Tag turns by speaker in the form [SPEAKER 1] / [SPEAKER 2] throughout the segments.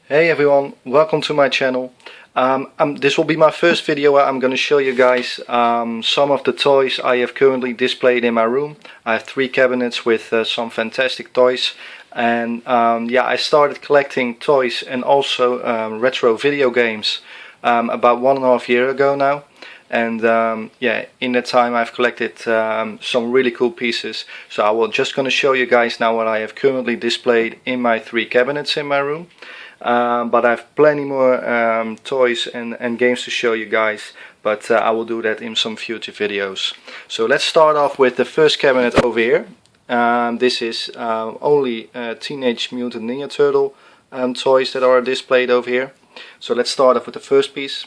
[SPEAKER 1] Hey everyone, welcome to my channel. This will be my first video where I'm going to show you guys some of the toys I have currently displayed in my room. I have 3 cabinets with some fantastic toys, and yeah, I started collecting toys and also retro video games about 1.5 years ago now. And yeah, in that time I've collected some really cool pieces. So I will just going to show you guys now what I have currently displayed in my 3 cabinets in my room. But I have plenty more toys and games to show you guys, but I will do that in some future videos. So let's start off with the first cabinet over here. This is only Teenage Mutant Ninja Turtle toys that are displayed over here. So let's start off with the first piece,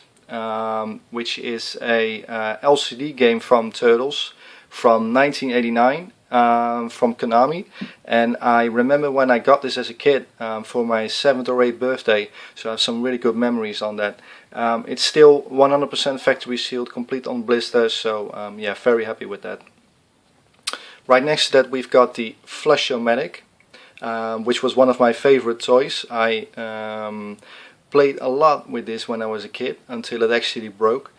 [SPEAKER 1] which is a LCD game from Turtles from 1989. From Konami, and I remember when I got this as a kid for my 7th or 8th birthday, so I have some really good memories on that. It's still 100% factory sealed, complete on blisters, so yeah, very happy with that. Right next to that we've got the Flash-O-Matic, which was one of my favorite toys. I played a lot with this when I was a kid until it actually broke.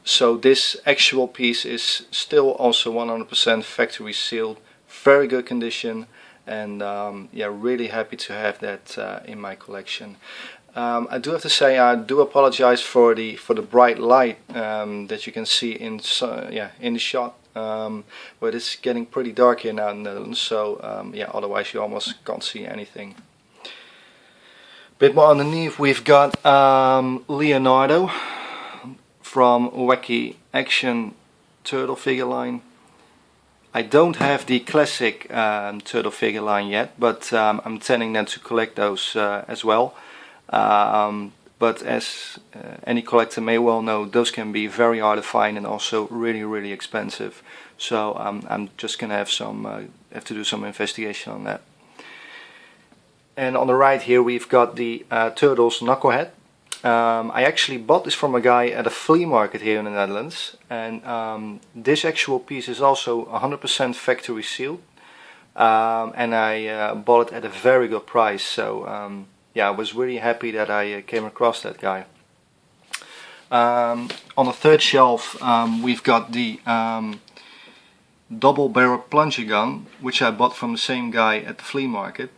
[SPEAKER 1] So this actual piece is still also 100% factory sealed, very good condition, and yeah, really happy to have that in my collection. I do have to say I do apologize for the bright light that you can see in the shot, but it's getting pretty dark here now in the Netherlands, so yeah, otherwise you almost can't see anything. Bit more underneath we've got Leonardo from Wacky Action Turtle figure line. I don't have the classic turtle figure line yet, but I'm intending then to collect those as well. But as any collector may well know, those can be very hard to find and also really expensive. So I'm just gonna have to do some investigation on that. And on the right here we've got the Turtles Knucklehead. I actually bought this from a guy at a flea market here in the Netherlands, and this actual piece is also 100% factory sealed, and I bought it at a very good price, so yeah, I was really happy that I came across that guy. On the third shelf we've got the double barrel plunger gun, which I bought from the same guy at the flea market.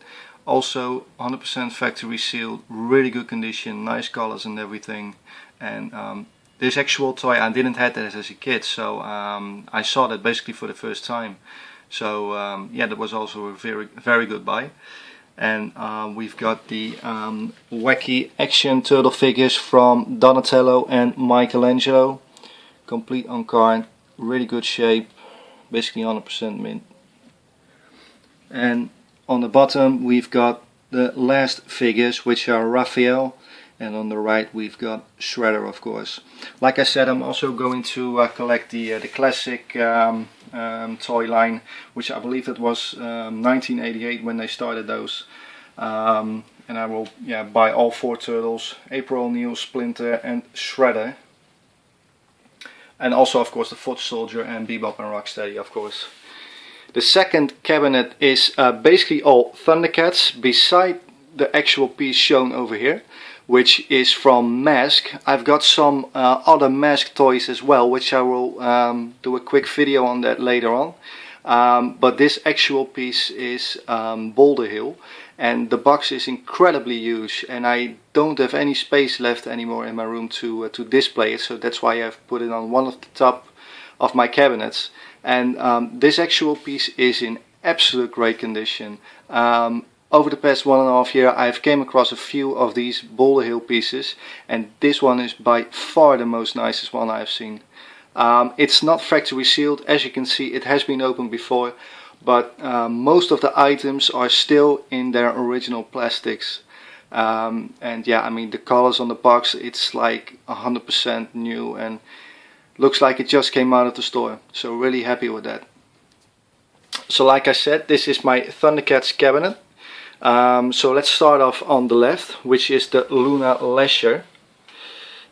[SPEAKER 1] Also 100% factory sealed, really good condition, nice colors and everything. And this actual toy, I didn't have that as a kid, so I saw that basically for the first time. So yeah, that was also a very good buy. And we've got the Wacky Action Turtle figures from Donatello and Michelangelo, complete on card, really good shape, basically 100% mint. And on the bottom we've got the last figures, which are Raphael, and on the right we've got Shredder, of course. Like I said, I'm also going to collect the classic toy line, which I believe it was 1988 when they started those. And I will buy all 4 turtles, April O'Neil, Splinter and Shredder. And also of course the Foot Soldier and Bebop and Rocksteady, of course. The second cabinet is basically all Thundercats, beside the actual piece shown over here, which is from Mask. I've got some other Mask toys as well, which I will do a quick video on that later on. But this actual piece is Boulder Hill, and the box is incredibly huge, and I don't have any space left anymore in my room to display it, so that's why I've put it on one of the top of my cabinets. And this actual piece is in absolute great condition. Over the past 1.5 years I've came across a few of these Boulder Hill pieces, and this one is by far the most nicest one I've seen. It's not factory sealed, as you can see. It has been opened before, but most of the items are still in their original plastics. And yeah, I mean, the colors on the box, it's like 100% new and looks like it just came out of the store, so really happy with that. So like I said, this is my Thundercats cabinet. So let's start off on the left, which is the Luna Lasher.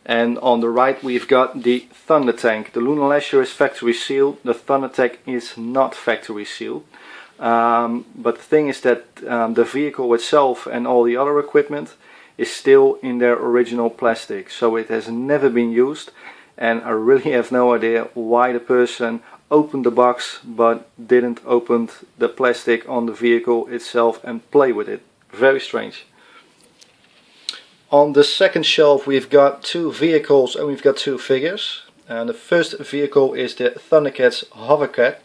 [SPEAKER 1] And on the right we've got the Thunder Tank. The Luna Lasher is factory sealed, the Thunder Tank is not factory sealed. But the thing is that the vehicle itself and all the other equipment is still in their original plastic, so it has never been used, and I really have no idea why the person opened the box but didn't open the plastic on the vehicle itself and play with it. Very strange. On the second shelf we've got two vehicles and we've got two figures. And the first vehicle is the Thundercats Hovercat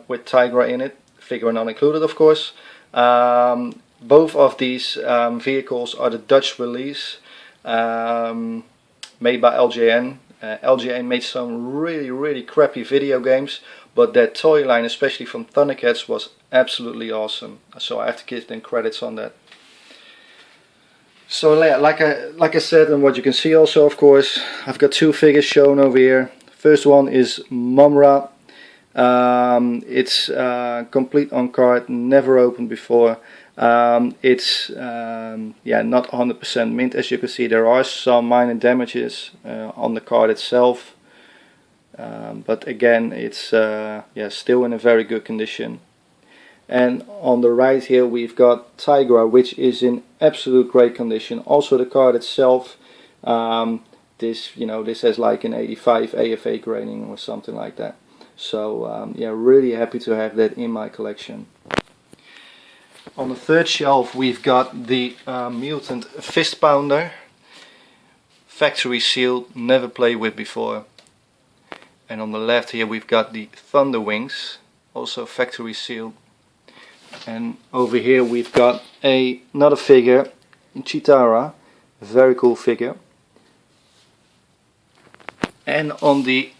[SPEAKER 1] with Tigra in it, figure not included of course. Both of these vehicles are the Dutch release made by LJN. LJN made some really crappy video games, but their toy line, especially from Thundercats, was absolutely awesome. So I have to give them credits on that. So like I said, and what you can see also of course, I've got two figures shown over here. First one is Mumm-Ra. It's complete on card, never opened before. It's yeah, not 100% mint. As you can see, there are some minor damages on the card itself, but again it's yeah, still in a very good condition. And on the right here we've got Tigra, which is in absolute great condition. Also the card itself, this, you know, this has like an 85 AFA grading or something like that. So yeah, really happy to have that in my collection. On the third shelf we've got the Mutant Fist Pounder, factory sealed, never played with before. And on the left here we've got the Thunder Wings, also factory sealed. And over here we've got another figure, Cheetara, very cool figure. And on the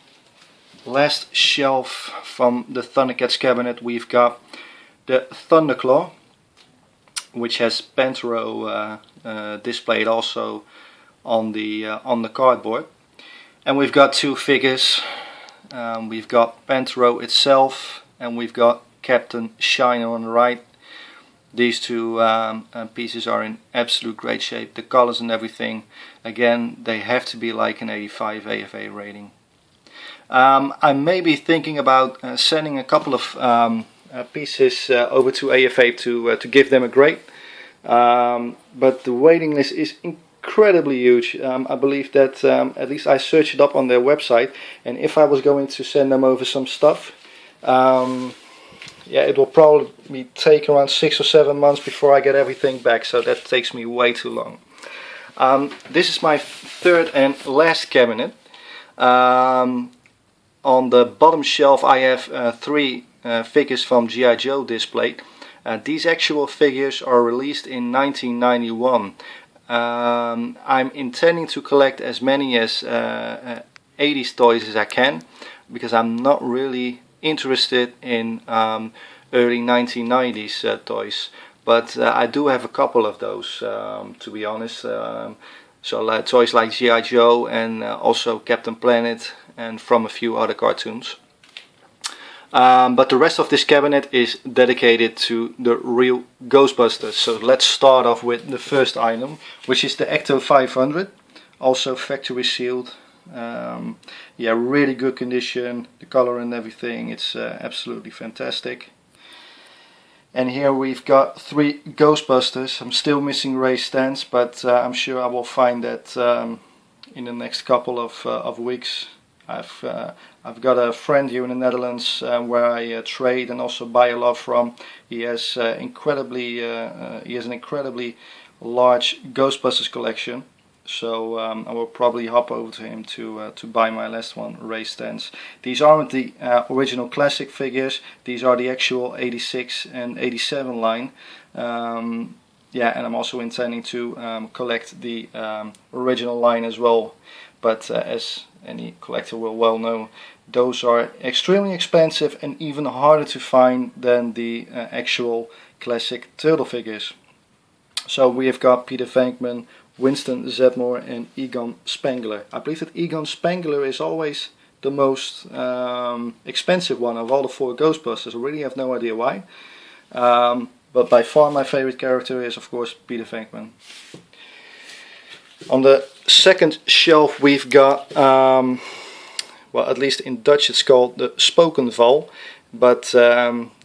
[SPEAKER 1] last shelf from the Thundercats cabinet we've got the Thunderclaw, which has Pantro displayed also on the cardboard. And we've got two figures. We've got Pantro itself and we've got Captain Shiner on the right. These two pieces are in absolute great shape. The colors and everything, again, they have to be like an 85 AFA rating. I may be thinking about sending a couple of pieces over to AFA to give them a grade, but the waiting list is incredibly huge. I believe that at least I searched it up on their website, and if I was going to send them over some stuff, yeah, it will probably take around 6 or 7 months before I get everything back, so that takes me way too long. This is my third and last cabinet. On the bottom shelf I have three figures from G.I. Joe displayed. These actual figures are released in 1991. I'm intending to collect as many as 80s toys as I can, because I'm not really interested in early 1990s toys, but I do have a couple of those, to be honest. So toys like G.I. Joe and also Captain Planet and from a few other cartoons. But the rest of this cabinet is dedicated to the real Ghostbusters. So let's start off with the first item, which is the Ecto 500, also factory sealed. Yeah, really good condition, the color and everything, it's absolutely fantastic. And here we've got three Ghostbusters. I'm still missing Ray Stantz, but I'm sure I will find that in the next couple of weeks. I've got a friend here in the Netherlands where I trade and also buy a lot from. He has an incredibly large Ghostbusters collection. So I will probably hop over to him to buy my last one, Ray Stantz. These aren't the original classic figures, these are the actual 86 and 87 line. Yeah, and I'm also intending to collect the original line as well. But as any collector will well know, those are extremely expensive and even harder to find than the actual classic turtle figures. So we have got Peter Venkman, Winston Zeddemore and Egon Spengler. I believe that Egon Spengler is always the most expensive one of all the four Ghostbusters. I really have no idea why. But by far my favorite character is of course Peter Venkman. On the second shelf we've got, well, at least in Dutch it's called the Spokenval. but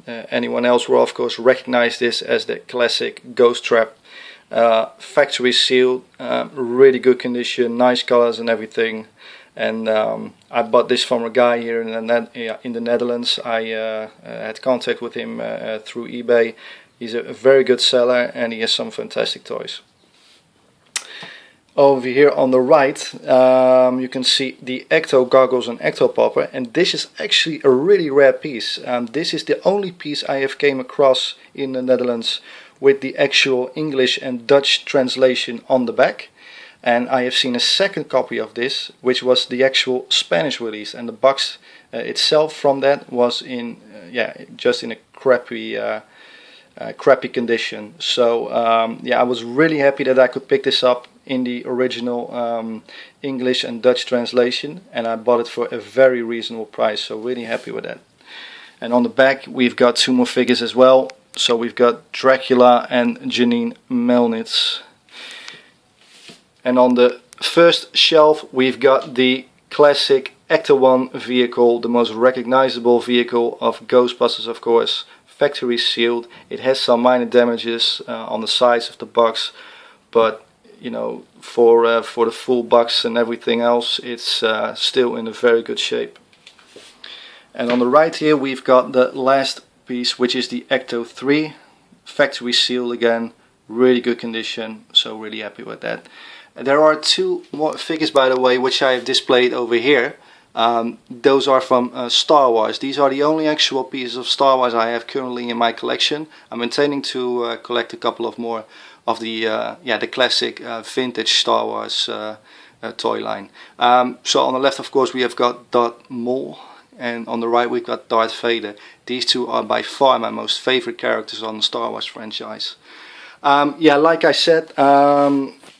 [SPEAKER 1] anyone else will of course recognize this as the classic Ghost Trap. Factory sealed, really good condition, nice colors and everything. And I bought this from a guy here in the Netherlands. I had contact with him through eBay. He's a very good seller and he has some fantastic toys. Over here on the right you can see the Ecto goggles and Ecto popper, and this is actually a really rare piece. This is the only piece I have came across in the Netherlands with the actual English and Dutch translation on the back. And I have seen a second copy of this, which was the actual Spanish release, and the box itself from that was in just in a crappy condition. So yeah, I was really happy that I could pick this up in the original English and Dutch translation, and I bought it for a very reasonable price, so really happy with that. And on the back we've got two more figures as well. So we've got Dracula and Janine Melnitz. And on the first shelf we've got the classic Ecto-1 vehicle, the most recognizable vehicle of Ghostbusters, of course, factory sealed. It has some minor damages on the sides of the box, but you know, for the full box and everything else, it's still in a very good shape. And on the right here we've got the last piece, which is the Ecto 3, factory sealed again, really good condition, so really happy with that. And there are two more figures, by the way, which I have displayed over here. Those are from Star Wars. These are the only actual pieces of Star Wars I have currently in my collection. I'm intending to collect a couple of more of the the classic vintage Star Wars toy line. So on the left, of course, we have got Darth Maul, and on the right we've got Darth Vader. These two are by far my most favorite characters on the Star Wars franchise. Yeah, like I said,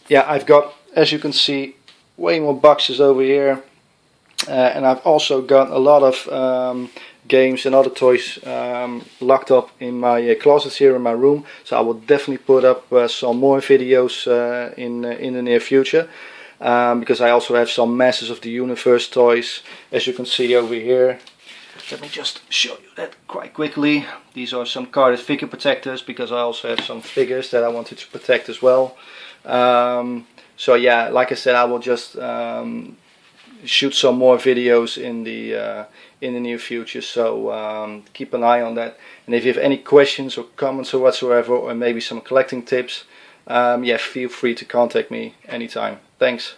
[SPEAKER 1] yeah, I've got, as you can see, way more boxes over here, and I've also got a lot of games and other toys locked up in my closets here in my room. So I will definitely put up some more videos in the near future. Because I also have some Masters of the Universe toys, as you can see over here. Let me just show you that quite quickly. These are some carded figure protectors, because I also have some figures that I wanted to protect as well. So yeah, like I said, I will just shoot some more videos in the near future. So keep an eye on that. And if you have any questions or comments or whatsoever, or maybe some collecting tips, yeah, feel free to contact me anytime. Thanks.